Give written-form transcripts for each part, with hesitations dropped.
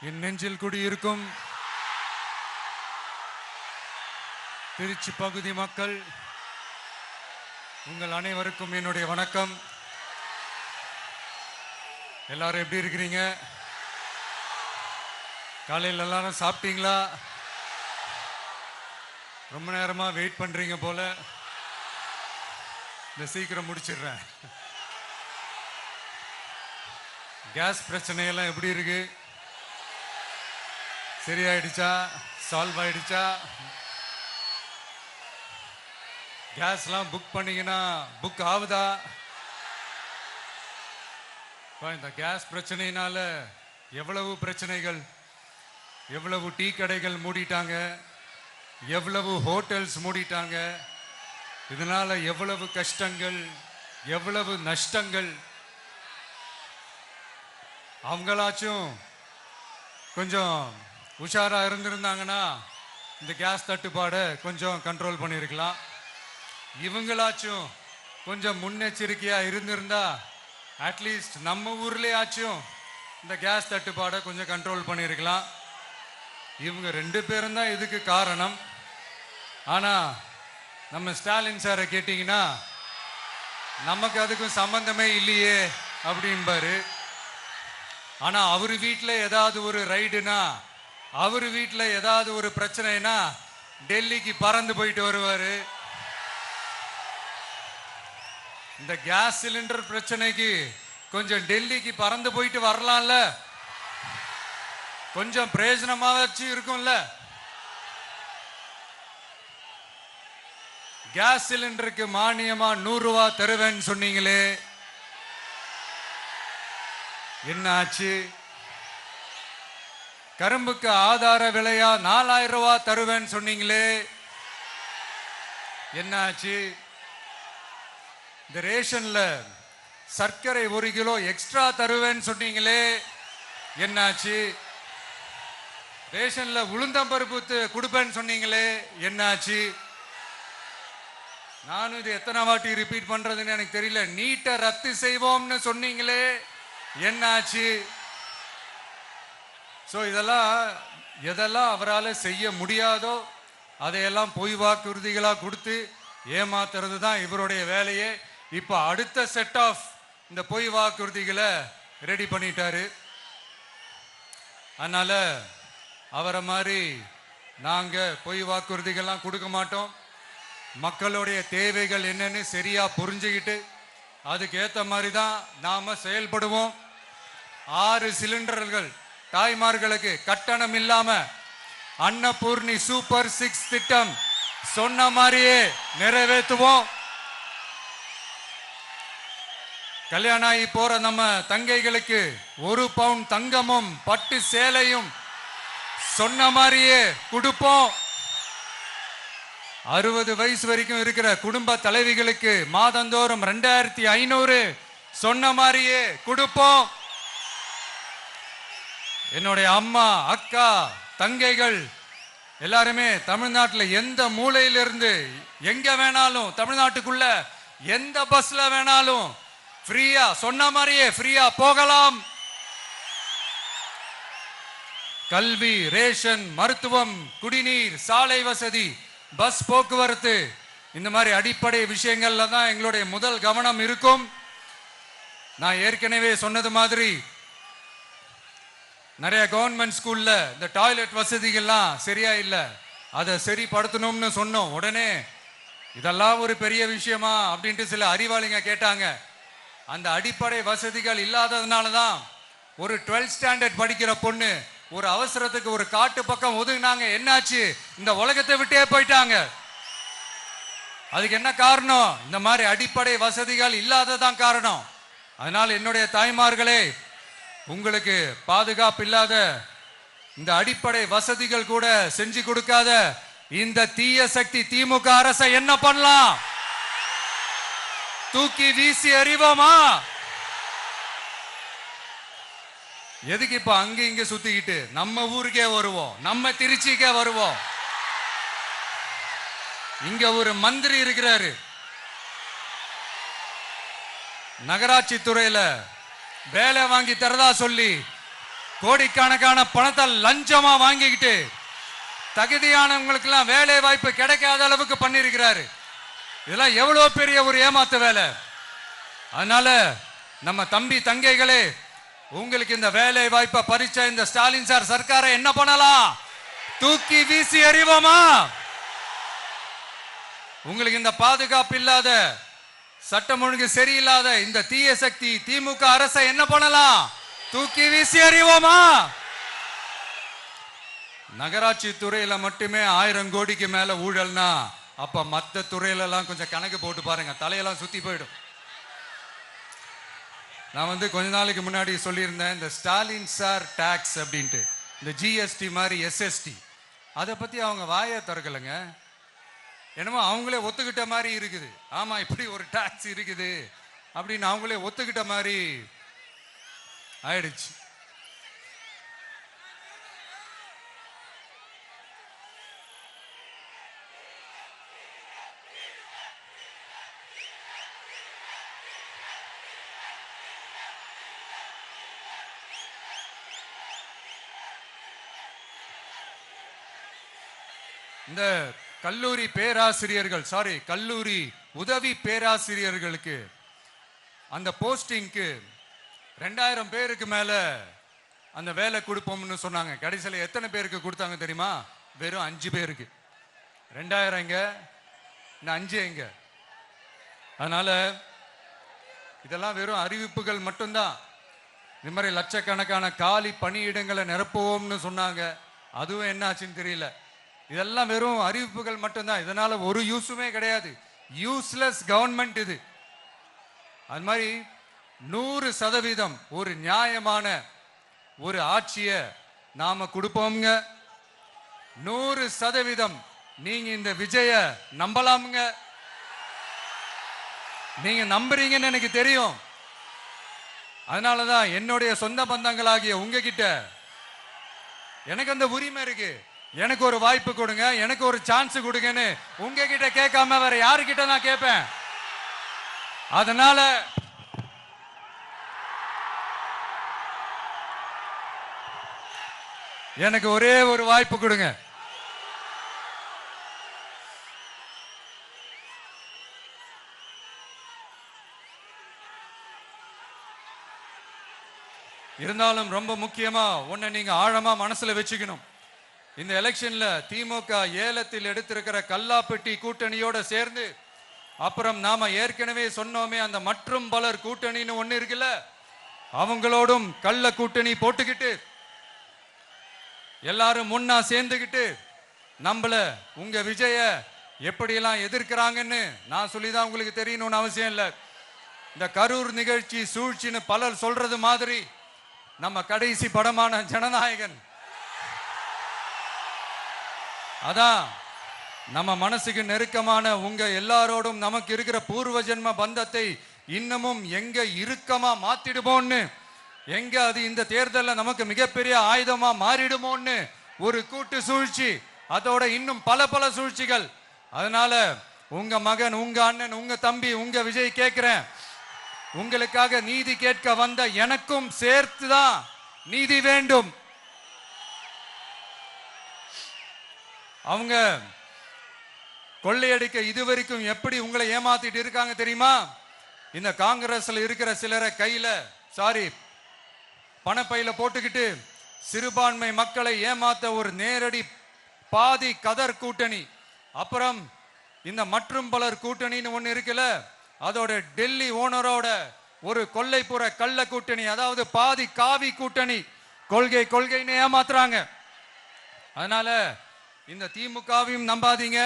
என் நெஞ்சில் குடியிருக்கும் திருச்சி பகுதி மக்கள் உங்கள் அனைவருக்கும் என்னுடைய வணக்கம். எல்லாரும் எப்படி இருக்கிறீங்க? காலையில் எல்லாரும் சாப்பிட்டீங்களா? ரொம்ப நேரமா வெயிட் பண்றீங்க போல. இந்த சீக்கிரம் முடிச்சிடுறேன். கேஸ் பிரச்சனையெல்லாம் எப்படி இருக்கு? சரியாயிடுச்சா? சால்வ் ஆயிடுச்சா? கேஸ்லாம் புக் பண்ணீங்கன்னா புக் ஆகுதா? இந்த கேஸ் பிரச்சனையினால எவ்வளவு பிரச்சனைகள், எவ்வளவு டீ கடைகள் மூடிட்டாங்க, எவ்வளவு ஹோட்டல்ஸ் மூடிட்டாங்க, இதனால எவ்வளவு கஷ்டங்கள், எவ்வளவு நஷ்டங்கள். அவங்களாச்சும் கொஞ்சம் உஷாரா இருந்திருந்தாங்கன்னா இந்த கேஸ் தட்டுப்பாடை கொஞ்சம் கண்ட்ரோல் பண்ணியிருக்கலாம். இவங்களாச்சும் கொஞ்சம் முன்னெச்சரிக்கையா இருந்திருந்தா அட்லீஸ்ட் நம்ம ஊர்லயாச்சும் இந்த கேஸ் தட்டுப்பாடை கொஞ்சம் கண்ட்ரோல் பண்ணியிருக்கலாம். இவங்க 2 பேரும் தான் இதுக்கு காரணம். ஆனா நம்ம ஸ்டாலின் சாரை கேட்டீங்கன்னா நமக்கு அதுக்கும் சம்பந்தமே இல்லையே அப்படின்பாரு. ஆனா அவர் வீட்டில் ஏதாவது ஒரு ரைடுனா, அவர் வீட்டில் ஏதாவது ஒரு பிரச்சனைனா டெல்லிக்கு பறந்து போயிட்டு வருவாரு. இந்த கேஸ் சிலிண்டர் பிரச்சனைக்கு கொஞ்சம் டெல்லிக்கு பறந்து போயிட்டு வரலாம்ல, கொஞ்சம் பிரயோஜனமாச்சு இருக்கும்ல. கேஸ் சிலிண்டருக்கு மானியமா 100 ரூபாய் தருவேன்னு சொன்னீங்களே, என்ன ஆச்சு? கரும்புக்கு ஆதார விலையா 4000 ரூபாய் தருவேன்னு சொன்னீங்களே, என்ன ஆச்சு? இந்த ரேஷன்ல சர்க்கரை 1 கிலோ எக்ஸ்ட்ரா தருவேன்னு சொன்னீங்களே, என்னாச்சு? ரேஷன்ல உளுந்தம்பருப்பு கொடுப்பேன்னு சொன்னீங்களே, என்னாச்சு? நானும் இது எத்தனை வாட்டி ரிப்பீட் பண்றதுன்னு எனக்கு தெரியல. நீட்டை ரத்து செய்வோம்னு சொன்னீங்களே, என்னாச்சு? ஸோ எதெல்லாம் அவரால் செய்ய முடியாதோ அதையெல்லாம் பொய் வாக்குறுதிகளாக கொடுத்து ஏமாத்துறது தான் இவருடைய வேலையே. இப்போ அடுத்த செட் ஆஃப் இந்த பொய் வாக்குறுதிகளை ரெடி பண்ணிட்டாரு. அதனால அவரை மாதிரி நாங்கள் பொய் வாக்குறுதிகள்லாம் கொடுக்க மாட்டோம். மக்களுடைய தேவைகள் என்னன்னு சரியா புரிஞ்சுக்கிட்டு அதுக்கு ஏற்ற மாதிரி தான் நாம செயல்படுவோம். 6 சிலிண்டர்கள் தாய்மார்களுக்கு கட்டணம் இல்லாம அன்னபூர்ணி சூப்பர் 6 திட்டம் சொன்ன மாதிரியே நிறைவேற்றுவோம். கல்யாணம் ஆகி போற நம்ம தங்கைகளுக்கு 1 பவுன் தங்கமும் பட்டு சேலையும் சொன்ன மாதிரியே கொடுப்போம். 60 வயசு வரைக்கும் இருக்கிற குடும்ப தலைவிகளுக்கு மாதந்தோறும் 2500 சொன்ன மாதிரியே கொடுப்போம். என்னுடைய அம்மா, அக்கா, தங்கைகள் எல்லாருமே தமிழ்நாட்டில் எந்த மூலையிலிருந்து எங்க வேணாலும், தமிழ்நாட்டுக்குள்ள எந்த பஸ்ல வேணாலும் ஃப்ரீயா சொன்ன மாதிரியே ஃப்ரீயா போகலாம். கல்வி, ரேஷன், மருத்துவம், குடிநீர், சாலை வசதி, பஸ் போக்குவரத்து, இந்த மாதிரி அடிப்படை விஷயங்கள்ல தான் எங்களுடைய முதல் கவனம் இருக்கும். நான் ஏற்கனவே சொன்னது மாதிரி நிறைய கவர்மெண்ட் ஸ்கூல்ல இந்த டாய்லெட் வசதிகள்லாம் சரியா இல்லை, அதை சரிப்படுத்தணும்னு சொன்னோம். உடனே இதெல்லாம் ஒரு பெரிய விஷயமா அப்படின்ட்டு சில அறிவாளிங்க கேட்டாங்க. அந்த அடிப்படை வசதிகள் இல்லாததுனால தான் ஒரு 12th ஸ்டாண்டர்ட் படிக்கிற பொண்ணு ஒரு அவசரத்துக்கு ஒரு காட்டு பக்கம் ஒதுங்கினாங்க. என்னாச்சு? இந்த உலகத்தை விட்டே போயிட்டாங்க. அதுக்கு என்ன காரணம்? இந்த மாதிரி அடிப்படை வசதிகள் இல்லாததான் காரணம். அதனால என்னுடைய தாய்மார்களே, உங்களுக்கு பாதுகாப்பு இல்லாத இந்த அடிப்படை வசதிகள் கூட செஞ்சு கொடுக்காத இந்த தீய சக்தி திமுக அரசை என்ன பண்ணலாம்? தூக்கி வீசி எறிவோமா? எதுக்கு இப்ப அங்க இங்க சுத்திக்கிட்டு நம்ம ஊருக்கே வருவோம், நம்ம திருச்சிக்கே வருவோம். இங்க ஒரு மந்திரி இருக்கிறாரு, நகராட்சி துறையில வேலை வாங்கி தரதா சொல்லி கோடிக்கணக்கான பணத்தை லஞ்சமா வாங்கிக்கிட்டு தகுதியானவங்களுக்கு எல்லாம் வேலை வாய்ப்பு கிடைக்காத அளவுக்கு பண்ணிருக்கிறாரு. இதெல்லாம் எவ்வளவு பெரிய ஒரு ஏமாத்து வேலை. அதனால நம்ம தம்பி தங்கைகளே, உங்களுக்கு இந்த வேலை வாய்ப்பை பறிச்ச இந்த ஸ்டாலின் சார் சர்க்காரை என்ன பண்ணலாம்? தூக்கி வீசி எறிவோமா? உங்களுக்கு இந்த பாதுகாப்பு இல்லாத, சட்டம் ஒழுங்கு சரியில்லாத இந்த தீய சக்தி திமுக அரசை என்ன பண்ணலாம்? தூக்கி வீசி எறிவோமா? நகராட்சி துறையில மட்டுமே 1000 கோடிக்கு மேல ஊழல்னா அப்ப மத்த துறையில எல்லாம் கொஞ்சம் கணக்கு போட்டு பாருங்க, தலையெல்லாம் சுத்தி போயிடும். நான் கொஞ்ச நாளைக்கு முன்னாடி சொல்லியிருந்தேன், இந்த ஸ்டாலின் சார் டாக்ஸ் அப்படின்ட்டு, இந்த ஜிஎஸ்டி மாதிரி எஸ்எஸ்டி, அதை பத்தி அவங்க வாயை திறக்கலைங்க. என்னமோ அவங்களே ஒத்துக்கிட்ட மாதிரி இருக்குது. ஆமா, இப்படி ஒரு டாக்ஸ் இருக்குது அப்படின்னு அவங்களே ஒத்துக்கிட்ட மாதிரி ஆயிடுச்சு. இந்த கல்லூரி பேராசிரியர்கள், கல்லூரி உதவி பேராசிரியர்களுக்கு அந்த போஸ்டிங்க்கு 2000 பேருக்கு மேல அந்த வேலை கொடுப்போம்னு சொன்னாங்க. கடைசியில் எத்தனை பேருக்கு கொடுத்தாங்க தெரியுமா? வெறும் 5 பேருக்கு. 2000 எங்க, இந்த 5 எங்க? அதனால இதெல்லாம் வெறும் அறிவிப்புகள் மட்டும்தான். இது மாதிரி லட்சக்கணக்கான காலி பணியிடங்களை நிரப்புவோம்னு சொன்னாங்க. அதுவும் என்ன ஆச்சுன்னு தெரியல. இதெல்லாம் வெறும் அறிவிப்புகள் மட்டும்தான். இதனால ஒரு யூஸுமே கிடையாது. யூஸ்லெஸ் கவர்மெண்ட் இது. அது மாதிரி 100% ஒரு நியாயமான ஒரு ஆட்சியை நாம கொடுப்போம்ங்க. 100% நீங்க இந்த விஜய நம்பலாமுங்க. நீங்க நம்புறீங்கன்னு எனக்கு தெரியும். அதனாலதான் என்னுடைய சொந்த பந்தங்களாகிய உங்ககிட்ட எனக்கு அந்த உரிமை இருக்கு. எனக்கு ஒரு வாய்ப்பு கொடுங்க, எனக்கு ஒரு சான்ஸ் கொடுங்கன்னு உங்ககிட்ட கேட்காம வேற யாருக்கிட்ட நான் கேட்பேன்? அதனால எனக்கு ஒரே ஒரு வாய்ப்பு கொடுங்க. இருந்தாலும் ரொம்ப முக்கியமா ஒன்ன நீங்க ஆழமா மனசுல வச்சுக்கணும். இந்த எலெக்ஷன்ல திமுக ஏலத்தில் எடுத்திருக்கிற கல்லாப்பெட்டி கூட்டணியோட சேர்ந்து, அப்புறம் நாம ஏற்கனவே சொன்னோமே அந்த மற்றும் பலர் கூட்டணின்னு ஒண்ணு இருக்குல்ல, அவங்களோடும் கள்ள கூட்டணி போட்டுக்கிட்டு எல்லாரும் முன்னா சேர்ந்துக்கிட்டு நம்மள உங்க விஜய எப்படியெல்லாம் எதிர்க்கிறாங்கன்னு நான் சொல்லிதான் உங்களுக்கு தெரியணும்னு அவசியம் இல்லை. இந்த கரூர் நிகழ்ச்சி சூழ்ச்சின்னு பலர் சொல்றது மாதிரி நம்ம கடைசி படமான ஜனநாயகன், அதான் நம்ம மனசுக்கு நெருக்கமான உங்க எல்லாரோடும் நமக்கு இருக்கிற பூர்வ ஜென்ம பந்தத்தை இன்னமும் எங்க இறுக்கமா மாத்திடுமோன்னு, எங்க அது இந்த தேர்தலில் நமக்கு மிகப்பெரிய ஆயுதமா மாறிடுமோன்னு ஒரு கூட்டு சூழ்ச்சி, அதோட இன்னும் பல பல சூழ்ச்சிகள். அதனால உங்க மகன், உங்க அண்ணன், உங்க தம்பி, உங்க விஜய் கேட்கிறேன், உங்களுக்காக நீதி கேட்க வந்த எனக்கும் சேர்த்துதான் நீதி வேண்டும். அவங்க கொள்ளையடிக்க இதுவரைக்கும் எப்படி உங்களை ஏமாத்திட்டு இருக்காங்க தெரியுமா? இந்த காங்கிரஸ்ல இருக்கிற சிலரை கையில பணப்பையில போட்டுக்கிட்டு சிறுபான்மை மக்களை ஏமாத்த ஒரு நேரடி பாதி கதர் கூட்டணி, அப்புறம் இந்த மற்றும் பலர் கூட்டணின்னு ஒண்ணு இருக்குல்ல, அதோட டெல்லி ஓனரோட ஒரு கொள்ளைப்புற கள்ள கூட்டணி, அதாவது பாதி காவி கூட்டணி. கொள்கைன்னு ஏமாத்துறாங்க. அதனால இந்த திமுகவையும் நம்பாதீங்க,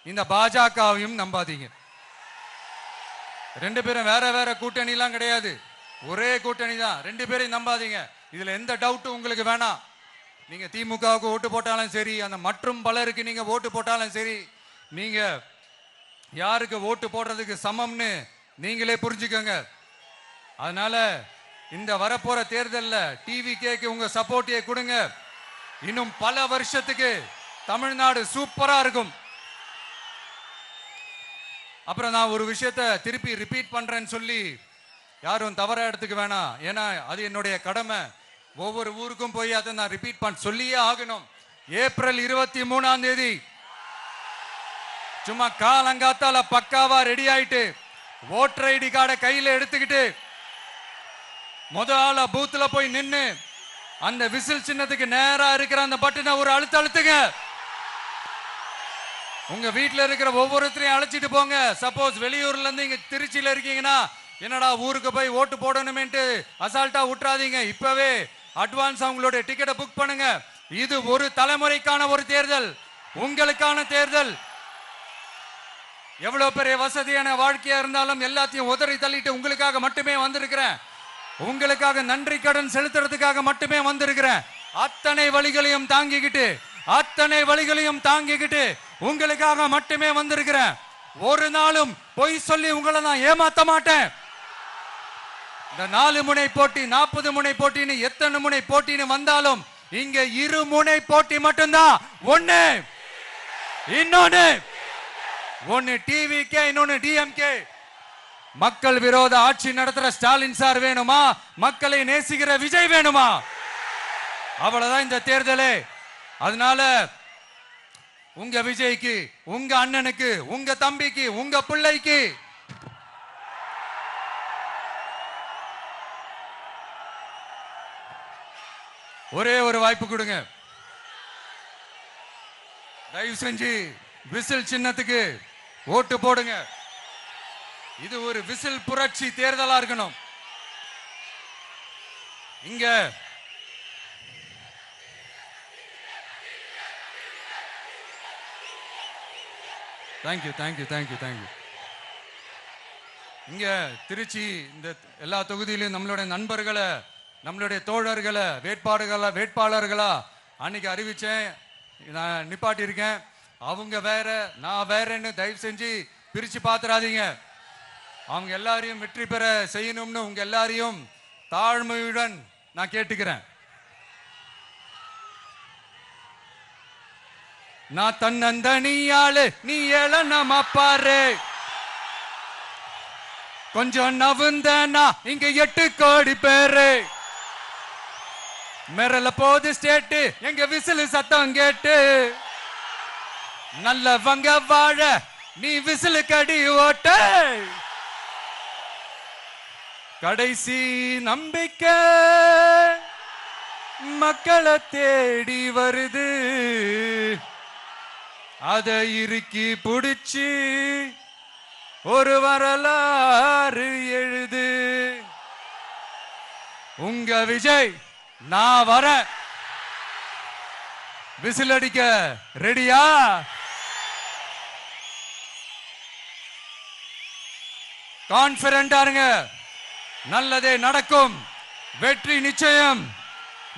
இந்த பாஜகவையும் நம்பாதீங்க. 2 பேரும் வேற வேற கூட்டணி எல்லாம் கிடையாது, ஒரே கூட்டணி தான். 2 பேரையும் நம்பாதீங்க. இதுல எந்த டவுட்டும் உங்களுக்கு வேணாம். நீங்க திமுகவுக்கு ஓட்டு போட்டாலும் சரி, அந்த மற்றும் பலருக்கு நீங்க ஓட்டு போட்டாலும் சரி, நீங்க யாருக்கு ஓட்டு போடுறதுக்கு சமம்னு நீங்களே புரிஞ்சுக்கோங்க. அதனால இந்த வரப்போற தேர்தலில் டிவிகேக்கு உங்க சப்போர்ட்டியை கொடுங்க. இன்னும் பல வருஷத்துக்கு தமிழ்நாடு சூப்பரா இருக்கும். அப்புறம் நான் ஒரு விஷயத்தை திருப்பி ரிப்பீட் பண்றேன்னு சொல்லி யாரும் தவறா எடுத்துக்க வேணாம், ஏன்னா அது என்னுடைய கடமை. ஒவ்வொரு ஊருக்கும் போய் அதை நான் ரிப்பீட் பண்ண சொல்லியே ஆகணும். ஏப்ரல் 23ஆம் தேதி சும்மா காலங்காத்தால பக்காவா ரெடி ஆயிட்டு ஓட்டர் ஐடி கார்டை கையில எடுத்துக்கிட்டு முதல்ல பூத்துல போய் நின்னு அந்த விசில் சின்னத்துக்கு நேரா இருக்கிற அந்த பட்டனை ஒரு அழுத்துங்க. உங்க வீட்டுல இருக்கிற ஒவ்வொருத்தரையும் அழைச்சிட்டு போங்க. சப்போஸ் வெளியூர்ல இருந்து இங்க திருச்சியில இருக்கீங்கன்னா என்னடா ஊருக்கு போய் ஓட்டு போடணுமேன்ட்டு அசால்ட்டா விட்டுறாதீங்க. இப்பவே அட்வான்ஸ் அவங்களுடைய டிக்கெட்டை புக் பண்ணுங்க. இது ஒரு தலைமுறைக்கான ஒரு தேர்தல், உங்களுக்கான தேர்தல். எவ்வளவு பெரிய வசதியான வாழ்க்கையா இருந்தாலும் எல்லாத்தையும் உதறி தள்ளிட்டு உங்களுக்காக மட்டுமே வந்திருக்கிறேன். உங்களுக்காக நன்றி கடன் செலுத்துறதுக்காக மட்டுமே வந்திருக்கிறேன். அத்தனை வழிகளையும் தாங்கிக்கிட்டு உங்களுக்காக மட்டுமே வந்திருக்கிறேன். ஒரு நாளும் பொய் சொல்லி உங்களை நான் ஏமாத்த மாட்டேன். இந்த 4 முனை போட்டி 40 முனை போட்டின்னு எத்தனை முனை போட்டின்னு வந்தாலும் இங்க 2 முனை போட்டி மட்டும்தான். ஒன்னு டிவிகே, இன்னொன்னு டிஎம்கே. மக்கள் விரோத ஆட்சி நடத்துற ஸ்டாலின் சார் வேணுமா, மக்களை நேசிக்கிற விஜய் வேணுமா? அவ்வளவுதான் இந்த தேர்தலே. அதனால உங்க விஜய்க்கு, உங்க அண்ணனுக்கு, உங்க தம்பிக்கு, உங்க பிள்ளைக்கு ஒரே ஒரு வாய்ப்பு கொடுங்க. தயவு செஞ்சு விசில் சின்னத்துக்கு ஓட்டு போடுங்க. இது ஒரு விசில் புரட்சி தேர்தலா இருக்கணும். இங்க தேங்க்யூ. இங்க திருச்சி இந்த எல்லா தொகுதியிலும் நம்மளுடைய நண்பர்களை, நம்மளுடைய தோழர்களை வேட்பாளர்களா அன்னைக்கு அறிவிச்சேன். நான் நிப்பாட்டி இருக்கேன். அவங்க வேற, நான் வேறன்னு தயவு செஞ்சு பிரிச்சு பாத்துறாதீங்க. அவங்க எல்லாரையும் வெற்றி பெற செய்யணும்னு உங்க எல்லாரையும் தாழ்மையுடன் நான் கேட்டுக்கிறேன். நான் தன்னந்தனியாளு, நீ ஏளனமா பாரு. கொஞ்சம் நவுந்தனா இங்க 8 கோடி பேரு. மிரல போது ஸ்டேட்டு எங்க விசில் சத்தம் கேட்டு. நல்லவங்க வாழ நீ விசில் கடி ஓட்ட. கடைசி நம்பிக்கை மக்களை தேடி வருது. அதை இறுக்கி புடிச்சு ஒரு வரலாறு எழுது. உங்க விஜய் நான் வர. விசில் அடிக்க ரெடியா? கான்பிடண்டா இருங்க. நல்லதே நடக்கும். வெற்றி நிச்சயம்.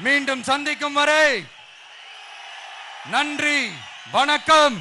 மீண்டும் சந்திக்கும் வரை நன்றி, வணக்கம்.